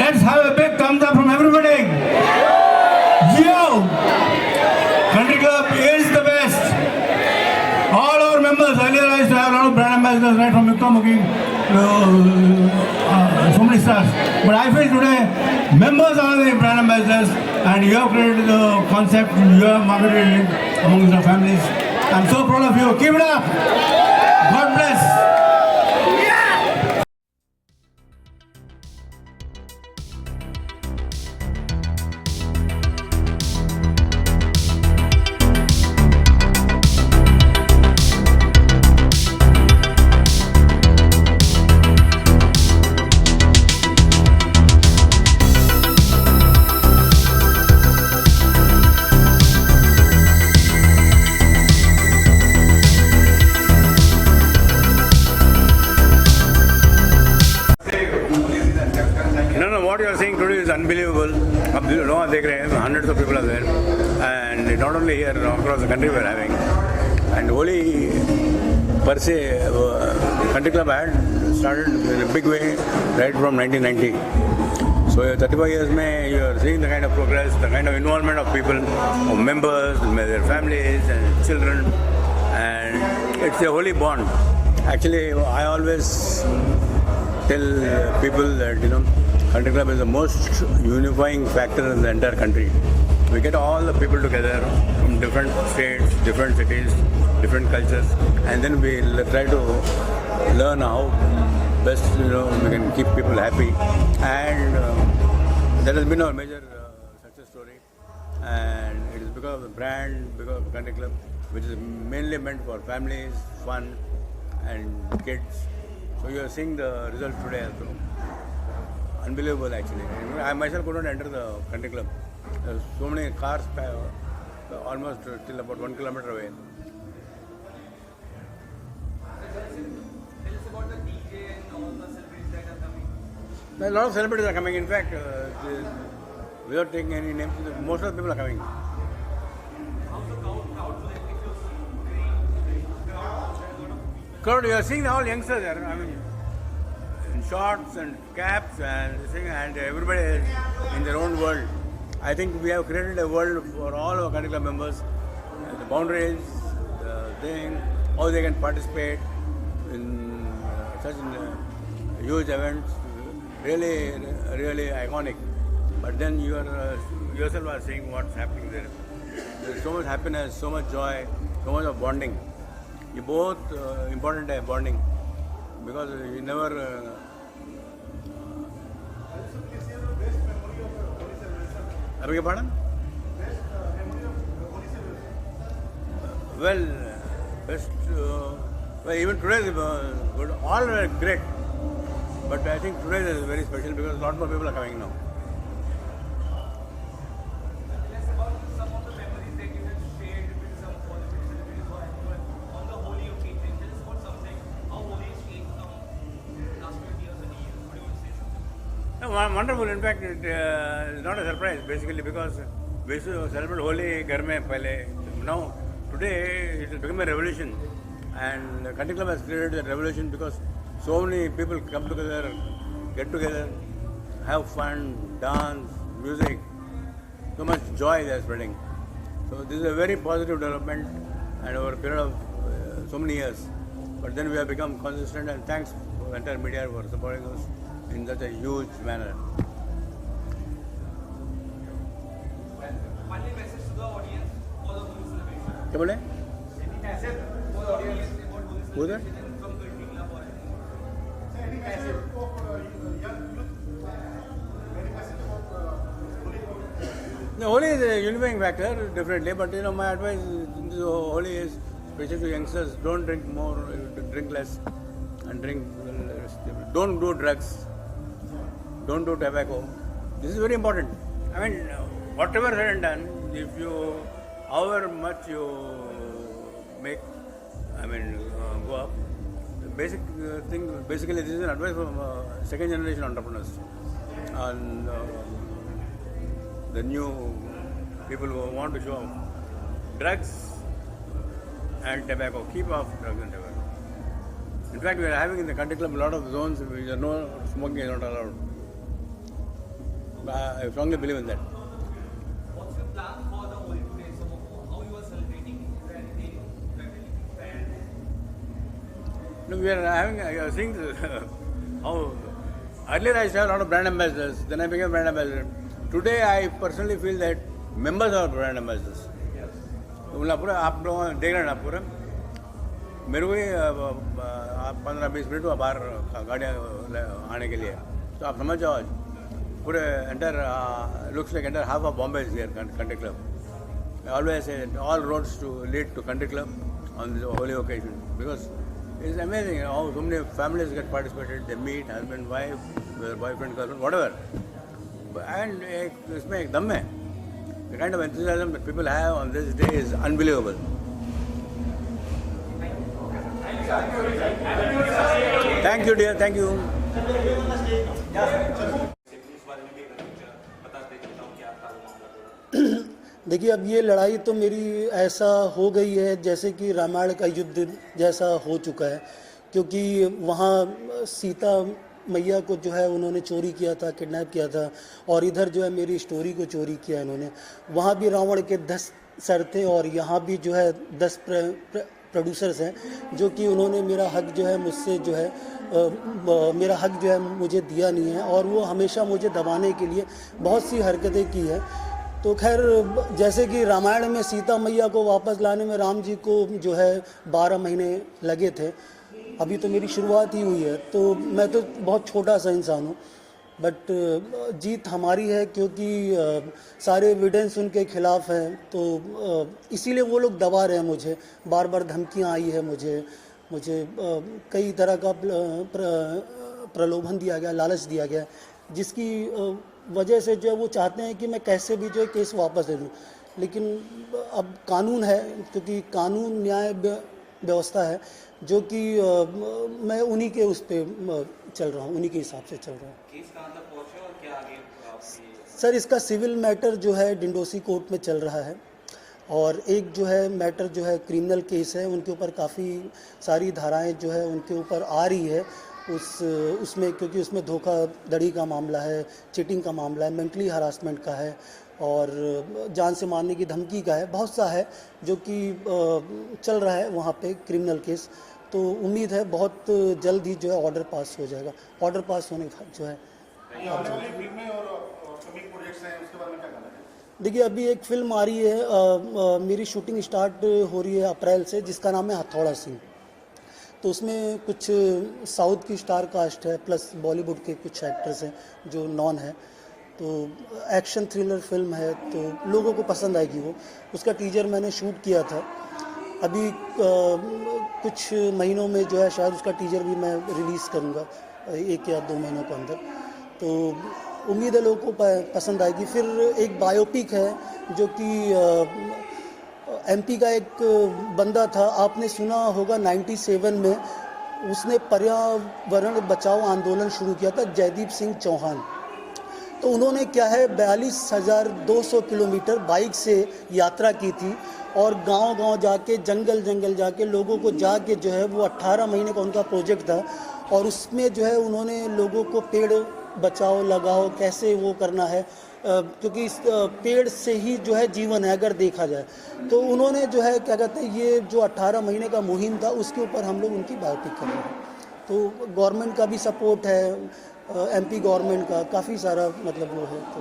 Let's have a big thumbs up from everybody. Yo! Country Club is the best. All our members, earlier I used to have a lot of brand ambassadors right from Mukta Mukhi so many stars. But I feel today, members are the brand ambassadors and you have created the concept, you have marketed it amongst our families. I'm so proud of you. Keep it up. God bless. What you are saying today is unbelievable. Hundreds of people are there, and not only here, across the country we are having. And Holi per se, Country Club had started in a big way right from 1990. So 35 years, you are seeing the kind of progress, the kind of involvement of people, of members, their families and children, and it's a holy bond. Actually, I always tell people that Country Club is the most unifying factor in the entire country. We get all the people together from different states, different cities, different cultures, and then we try to learn how best we can keep people happy. And that has been our major success story. And it is because of the brand, because of Country Club, which is mainly meant for families, fun, and kids. So you are seeing the results today also. Unbelievable actually. I myself could not enter the Country Club. There are so many cars almost till about 1 kilometer away. Tell us about the DJ and all the celebrities that are coming. A lot of celebrities are coming. In fact, without taking any names, most of the people are coming. How's the crowd like? If you're seeing Crowd, you are seeing all youngsters there. I mean, in shorts and caps and everybody is in their own world. I think we have created a world for all our Country Club members. The boundaries, the thing, how they can participate in such huge events. Really, really iconic. But then you are yourself are seeing what's happening there. There's so much happiness, so much joy, so much of bonding. You both important bonding because you never. I beg your pardon? Well, best. Well, even today is good. All were great, but I think today is very special because a lot more people are coming now. Tell us about some of the memories that you have shared with some Bollywood celebrities on the Holi occasion. Tell us about something, how Holi has changed from last 20 years and years. What do you want to say something? No, wonderful. In fact, it is not a surprise basically because we used to celebrate Holi घर में पहले. Now, today it has become a revolution, and Country Club has created a revolution because so many people come together, get together, have fun, dance, music. So much joy they are spreading. So this is a very positive development, and over a period of so many years. But then we have become consistent, and thanks to the entire media for supporting us in such a huge manner. Finally, message to the audience for the Holi celebration. क्या बोले? Any message for the audience about Holi Who celebration from Country Club or The Holi is a unifying factor, definitely. But my advice in this Holi is, especially to youngsters, don't drink more, drink less, and don't do drugs, don't do tobacco. This is very important. I mean, whatever said and done, however much you make, go up. The basic thing, basically, this is an advice from second generation entrepreneurs and the new people who want to show off. Drugs and tobacco. Keep off drugs and tobacco. In fact, we are having in the Country Club a lot of zones where no smoking is not allowed. I strongly believe in that. What's your plan for the Holi today? So how you are celebrating? Is there anything really planned? No, we are having, I was seeing how earlier I used to have a lot of brand ambassadors, then I became brand ambassador. Today I personally feel that members are brand ambassadors. मतलब पूरा आप लोग देख रहे हैं ना पूरा मेरे को ही 15-20 मिनट हुआ बाहर गाड़ियाँ आने के लिए तो आप समझ जाओ आज पूरे entire looks like entire half of Bombay is here country club always all roads to lead to country club on this Holi occasion because it's amazing how so many families get participated they meet husband wife boyfriend girlfriend whatever and इसमें एक दम है the kind of enthusiasm that people have on this day is unbelievable. Thank you, dear. Thank you. देखिए अब ये लड़ाई तो मेरी ऐसा हो गई है जैसे कि रामायण का युद्ध जैसा हो चुका है क्योंकि वहाँ सीता मैया को जो है उन्होंने चोरी किया था, किडनैप किया था और इधर जो है मेरी स्टोरी को चोरी किया इन्होंने। वहाँ भी रावण के 10 सर थे और यहाँ भी जो है 10 प्रोड्यूसर्स हैं जो कि उन्होंने मेरा हक जो है मुझसे जो है मेरा हक जो है मुझे दिया नहीं है और वो हमेशा मुझे दबाने के लिए बहुत सी हरकतें की है। तो खैर जैसे कि रामायण में सीता मैया को वापस लाने में राम जी को जो है 12 महीने लगे थे, अभी तो मेरी शुरुआत ही हुई है तो मैं तो बहुत छोटा सा इंसान हूँ बट जीत हमारी है क्योंकि सारे एविडेंस उनके खिलाफ हैं तो इसीलिए वो लोग दबा रहे हैं मुझे, बार बार धमकियाँ आई है मुझे कई तरह का प्रलोभन दिया गया, लालच दिया गया जिसकी वजह से जो है वो चाहते हैं कि मैं कैसे भी जो है केस वापस ले लूँ। लेकिन अब कानून है क्योंकि कानून न्याय व्यवस्था है जो कि मैं उन्हीं के उस पे चल रहा हूँ, उन्हीं के हिसाब से चल रहा हूँ। केस कहाँ तक पहुँचे और क्या आगे सर इसका सिविल मैटर जो है डिंडोसी कोर्ट में चल रहा है और एक जो है मैटर जो है क्रिमिनल केस है, उनके ऊपर काफ़ी सारी धाराएं जो है उनके ऊपर आ रही है उसमें क्योंकि उसमें धोखाधड़ी का मामला है, चीटिंग का मामला है, मेंटली हरासमेंट का है और जान से मारने की धमकी का है, बहुत सा है जो कि चल रहा है वहाँ पे क्रिमिनल केस। तो उम्मीद है बहुत जल्द ही जो है ऑर्डर पास हो जाएगा। ऑर्डर पास होने का जो है देखिए अभी एक फिल्म आ रही है मेरी शूटिंग स्टार्ट हो रही है अप्रैल से जिसका नाम है हथौड़ा सिंह। तो उसमें कुछ साउथ की स्टार कास्ट है प्लस बॉलीवुड के कुछ एक्टर्स हैं जो नॉन है। तो एक्शन थ्रिलर फिल्म है तो लोगों को पसंद आएगी वो। उसका टीजर मैंने शूट किया था, अभी कुछ महीनों में जो है शायद उसका टीजर भी मैं रिलीज़ करूँगा 1 या 2 महीनों के अंदर। तो उम्मीद है लोगों को पसंद आएगी। फिर एक बायोपिक है जो कि एमपी का एक बंदा था, आपने सुना होगा 97 में उसने पर्यावरण बचाओ आंदोलन शुरू किया था, जयदीप सिंह चौहान। तो उन्होंने क्या है 42,200 किलोमीटर बाइक से यात्रा की थी और गांव-गांव जाके जंगल जाके लोगों को जाके जो है वो 18 महीने का उनका प्रोजेक्ट था और उसमें जो है उन्होंने लोगों को पेड़ बचाओ लगाओ कैसे वो करना है क्योंकि इस पेड़ से ही जो है जीवन है अगर देखा जाए। तो उन्होंने जो है क्या कहते हैं ये जो 18 महीने का मुहिम था उसके ऊपर हम लोग उनकी बायोपिक कर रहे हैं। तो गवर्नमेंट का भी सपोर्ट है, एमपी गवर्नमेंट का काफ़ी सारा मतलब वो है। तो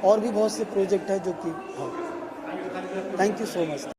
और भी बहुत से प्रोजेक्ट है जो कि हाँ। Thank you so much.